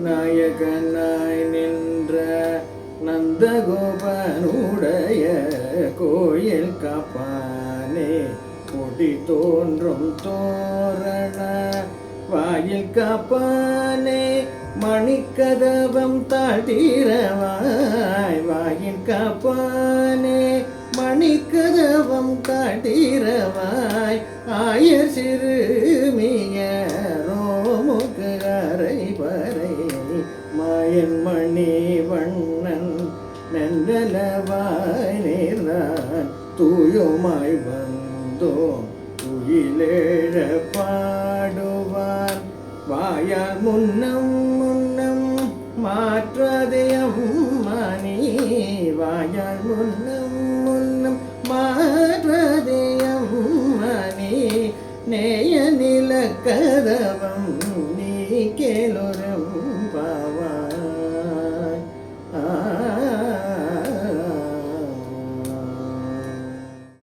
நாயகனாய் நின்ற நந்தகோபனுடைய கோயில் காப்பானே கொடி தோன்றும் தோரண வாயில் காப்பானே மணிக்கதவம் தாழ்த்திரவாய் வாயில் காப்பானே மணிக்கதவம் காட்டிரவாய் ஆயர் சிறுமிய ரோமுக்கு அரை பறை மாயன் மணி வண்ணன் நெண்டலவாய் நேர்ந்தான் தூயுமாய் வந்தோம் துயிலேழ பாடுவான் வாயால் முன்னம் முன்னம் மாற்றாதயம் மணி வாயால் முன்னம் முன்னம் மாற்றாதயம் மணி நேய நிலக்கதவம் நீ கேளுரம்